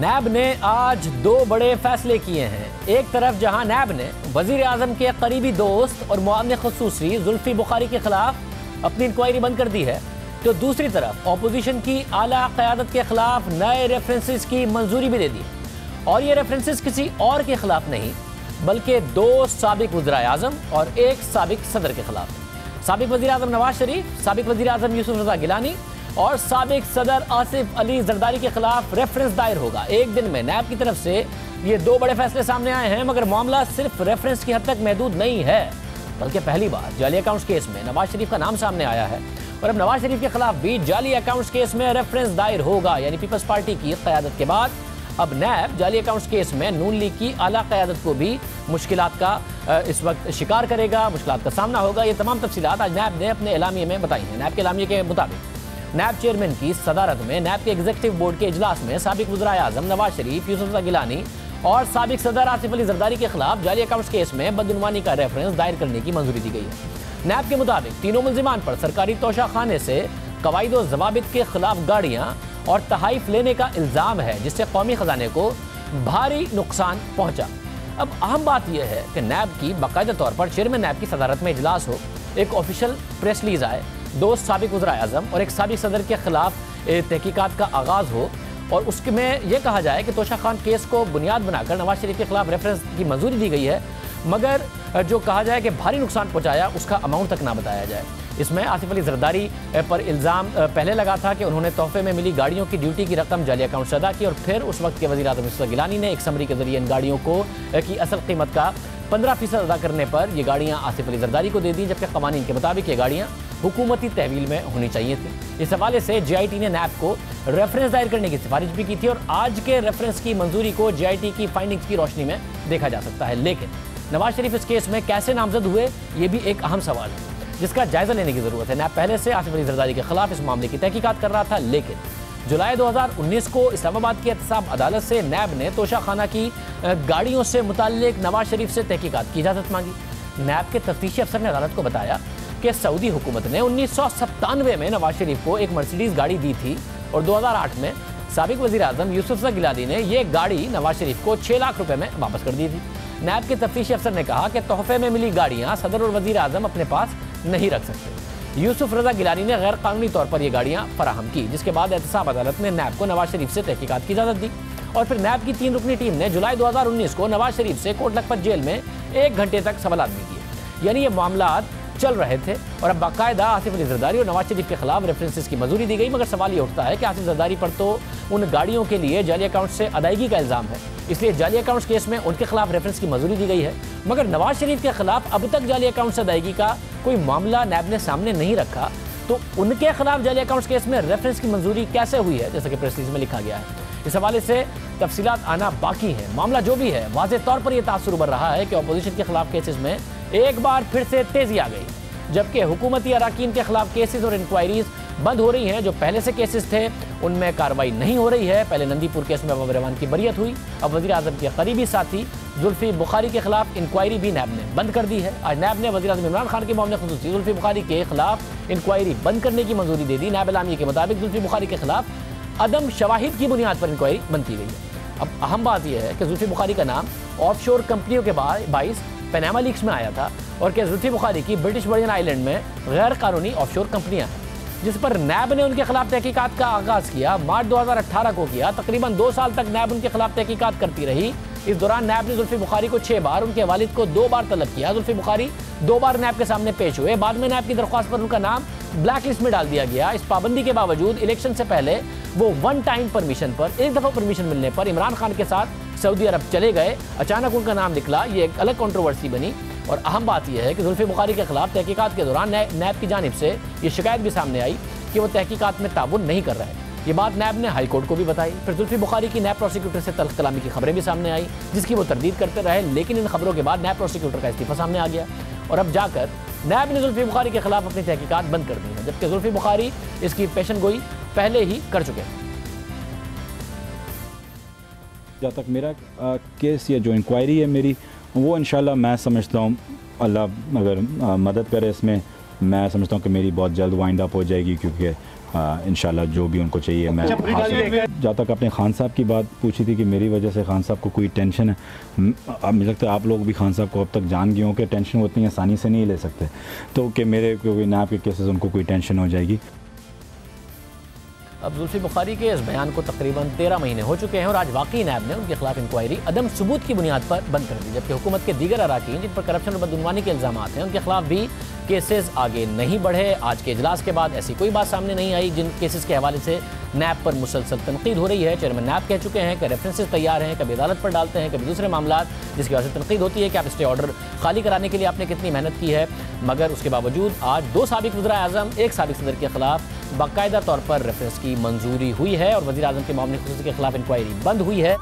नैब ने आज दो बड़े फैसले किए हैं। एक तरफ जहां नैब ने वजीर आजम के करीबी दोस्त और मुआविन खुसूसी जुल्फी बुखारी के खिलाफ अपनी इंक्वायरी बंद कर दी है, तो दूसरी तरफ अपोजिशन की आला क़यादत के खिलाफ नए रेफरेंसेस की मंजूरी भी दे दी। और ये रेफरेंसेस किसी और के खिलाफ नहीं बल्कि दो साबिक वज़ीर आज़म और एक साबिक सदर के खिलाफ। साबिक वज़ीर आज़म नवाज शरीफ, साबिक वज़ीर आज़म यूसुफ रज़ा गिलानी और साबिक सदर आसिफ अली जरदारी के खिलाफ रेफरेंस दायर होगा। एक दिन में नैब की तरफ से ये दो बड़े फैसले सामने आए हैं, मगर मामला सिर्फ रेफरेंस की हद तक महदूद नहीं है, बल्कि पहली बार जाली अकाउंट्स केस में नवाज शरीफ का नाम सामने आया है। और अब नवाज शरीफ के खिलाफ भी जाली अकाउंट्स केस में रेफरेंस दायर होगा, यानी पीपल्स पार्टी की क़यादत के बाद अब नैब जाली अकाउंट्स केस में नून लीग की आला क़यादत को भी मुश्किलात का इस वक्त शिकार करेगा, मुश्किलात का सामना होगा। ये तमाम तफसीलात आज नैब ने अपने एलामिये में बताई हैं। नैब के एलामिये के मुताबिक नैब चेयरमैन की सदारत में नैब के एग्जीक्यूटिव बोर्ड के इजलास में साबिक वज़ीर आज़म नवाज शरीफ, यूसुफ रज़ा गिलानी और साबिक सदर आसिफ अली जरदारी के खिलाफ जाली अकाउंट्स केस में बदउनवानी का रेफरेंस दायर करने की मंजूरी दी गई है। नैब के मुताबिक तीनों मुल्जिमान पर सरकारी तोशाखाने से कवायद व ज़वाबित के खिलाफ गाड़ियाँ और तहाइफ लेने का इल्ज़ाम है, जिससे कौमी ख़जाने को भारी नुकसान पहुँचा। अब अहम बात यह है कि नैब की बाकायदा तौर पर चेयरमैन नैब की सदारत में इजलास हो, एक ऑफिशियल प्रेस रिलीज आए, दो साबिक वज़ीर आज़म और एक साबिक सदर के खिलाफ तहकीकात का आगाज़ हो और उसमें यह कहा जाए कि तोशा खान केस को बुनियाद बनाकर नवाज शरीफ के खिलाफ रेफरेंस की मंजूरी दी गई है, मगर जो कहा जाए कि भारी नुकसान पहुंचाया उसका अमाउंट तक ना बताया जाए। इसमें आसिफ अली जरदारी पर इल्ज़ाम पहले लगा था कि उन्होंने तोहफे में मिली गाड़ियों की ड्यूटी की रकम जाली अकाउंट से अदा की और फिर उस वक्त के वज़ीर आज़म यूसुफ गिलानी ने एक समरी के जरिए इन गाड़ियों को की असल कीमत का 15% अदा करने पर ये गाड़ियाँ आसिफ अली जरदारी को दे दी, जबकि कवानीन के मुताबिक ये गाड़ियाँ हुकूमती तहवील में होनी चाहिए थी। इस हवाले से JIT ने नैब को रेफरेंस दायर करने की सिफारिश भी की थी और आज के रेफरेंस की मंजूरी को JIT की फाइंडिंग्स की रोशनी में देखा जा सकता है। लेकिन नवाज शरीफ इस केस में कैसे नामजद हुए, ये भी एक अहम सवाल है जिसका जायजा लेने की जरूरत है। नैब पहले से आसिफ अली जरदारी के खिलाफ इस मामले की तहकीकात कर रहा था, लेकिन जुलाई 2019 को इस्लामाबाद की एहतसाब अदालत से नैब ने तोशा खाना की गाड़ियों से मुताल्लिक नवाज शरीफ से तहकीकात की इजाज़त मांगी। नैब के तफ्तीशी अफसर ने अदालत को बताया कि सऊदी हुकूमत ने 1997 में नवाज शरीफ को एक मर्सिडीज़ गाड़ी दी थी और 2008 में साबिक वज़ीर आज़म यूसुफ रज़ा गिलानी ने यह गाड़ी नवाज शरीफ को 6 लाख रुपए में वापस कर दी थी। नैब के तफ्तीशी अफसर ने कहा कि तोहफे में मिली गाड़ियाँ सदर और वज़ीर आज़म अपने पास नहीं रख सकते। यूसुफ रज़ा गिलानी ने गैर कानूनी तौर पर यह गाड़ियाँ फराहम की, जिसके बाद एहतसाब अदालत ने नैब को नवाज शरीफ से तहकीकात की इजाज़त दी और फिर नैब की 3 रुकनी टीम ने जुलाई 2019 को नवाज शरीफ से कोट लखपत जेल में 1 घंटे तक सवालात भी किए। यानी ये मामलात चल रहे थे और अब बाकायदा आसिफ अली जरदारी और नवाज शरीफ के खिलाफ रेफरेंसेस की मंजूरी दी गई, मगर सवाल ये उठता है कि आसिफ जरदारी पर तो उन गाड़ियों के लिए जाली अकाउंट से अदायगी का इल्ज़ाम है, इसलिए जाली अकाउंट्स केस में उनके खिलाफ रेफरेंस की मंजूरी दी गई है, मगर नवाज शरीफ के खिलाफ अब तक जाली अकाउंट से अदायगी का कोई मामला नैब ने सामने नहीं रखा, तो उनके खिलाफ जाली अकाउंट्स केस में रेफरेंस की मंजूरी कैसे हुई है, जैसा कि प्रेस रिलीज में लिखा गया है। इस हवाले से तफसीलात आना बाकी है। मामला जो भी है, वाज़ेह तौर पर यह तासुर उभर रहा है कि अपोजिशन के खिलाफ केसेस में एक बार फिर से तेजी आ गई, जबकि हुकूमती अराकीन के खिलाफ केसेस और इंक्वायरीज बंद हो रही हैं। जो पहले से केसेस थे उनमें कार्रवाई नहीं हो रही है। पहले नंदीपुर केस में बाबर रहमान की बरियत हुई, अब वज़ीर आज़म के करीबी साथी जुल्फी बुखारी के खिलाफ इंक्वायरी भी नैब ने बंद कर दी है। आज नैब ने वज़ीर आज़म इमरान खान के मामले खुसूसी जुल्फी बुखारी के खिलाफ इंक्वायरी बंद करने की मंजूरी दे दी। नैब एलामी के मुताबिक जुल्फी बुखारी के खिलाफ अदम शवाहिद की बुनियाद पर इंक्वायरी बंद की गई है। अब अहम बात यह है कि जुल्फी बुखारी का नाम ऑफशोर कंपनियों के बाइस पनामा लीक्स में आया था और कि जुल्फी बुखारी की ब्रिटिश वर्जिन आइलैंड में गैर कानूनी ऑफशोर कंपनियां हैं, जिस पर नैब ने उनके खिलाफ तहकीकात का आगाज़ किया। मार्च 2018 को किया। तकरीबन 2 साल तक नैब उनके खिलाफ तहकीकात करती रही। इस दौरान नैब ने जुल्फी बुखारी को 6 बार, उनके वालिद को 2 बार तलब किया। जुल्फी बुखारी 2 बार नैब के सामने पेश हुए। बाद में नैब की दरख्वास्त पर उनका नाम ब्लैक लिस्ट में डाल दिया गया। इस पाबंदी के बावजूद इलेक्शन से पहले वो 1 टाइम परमिशन पर, एक दफ़ा परमिशन मिलने पर इमरान खान के साथ सऊदी अरब चले गए। अचानक उनका नाम निकला, ये एक अलग कंट्रोवर्सी बनी। और अहम बात यह है कि जुल्फी बुखारी के खिलाफ तहकीकात के दौरान नैब की जानिब से ये शिकायत भी सामने आई कि वो तहकीकात में ताउन नहीं कर रहा है। ये बात नैब ने हाई कोर्ट को भी बताई। फिर जुल्फी बुखारी की नैब प्रोसिक्यूटर से तल्ख कलामी की खबरें भी सामने आई, जिसकी वो तरदीद करते रहे, लेकिन इन खबरों के बाद नैब प्रोसिक्यूटर का इस्तीफा सामने आ गया और अब जाकर नैब ने जुल्फी बुखारी के खिलाफ अपनी तहकीकात बंद कर दी है, जबकि जुल्फी बुखारी इसकी पेशन गोई पहले ही कर चुके हैं। जहाँ तक मेरा केस या जो इंक्वायरी है मेरी, वो इंशाल्लाह मैं समझता हूँ अल्लाह अगर मदद करे इसमें, मैं समझता हूँ कि मेरी बहुत जल्द वाइंड अप हो जाएगी, क्योंकि इंशाल्लाह जो भी उनको चाहिए मैं जहाँ तक आपने खान साहब की बात पूछी थी कि मेरी वजह से खान साहब को कोई टेंशन है, अब मुझे लगता है आप लोग भी खान साहब को अब तक जान गए हो कि टेंशन वो इतनी आसानी से नहीं ले सकते, तो कि मेरे कोई नैब के केसेस उनको कोई टेंशन हो जाएगी। अब जुल्फी बुखारी के इस बयान को तकरीबन 13 महीने हो चुके हैं और आज वाकई नैब ने उनके खिलाफ इंक्वायरी अदम सबूत की बुनियाद पर बंद कर दी, जबकि हुकूमत के दीगर अराकीन जिन पर करप्शन और बदगुमानी के इल्जाम हैं उनके खिलाफ भी केसेस आगे नहीं बढ़े। आज के इजलास के बाद ऐसी कोई बात सामने नहीं आई जिन केसेस के हवाले से नैब पर मुसलसल तनकीद हो रही है। चेयरमैन नैब कह चुके हैं कि रेफरेंसेस तैयार हैं, कभी अदालत पर डालते हैं, कभी दूसरे मामला, जिसकी वजह से तनकीद होती है कि आप स्टे ऑर्डर खाली कराने के लिए आपने कितनी मेहनत की है, मगर उसके बावजूद आज 2 साबिक वज़ीर-ए-आज़म, 1 साबिक सदर के खिलाफ बाकायदा तौर पर रेफरेंस की मंजूरी हुई है और वज़ीर-ए-आज़म के मामले खुसूसी के खिलाफ इंक्वायरी बंद हुई है।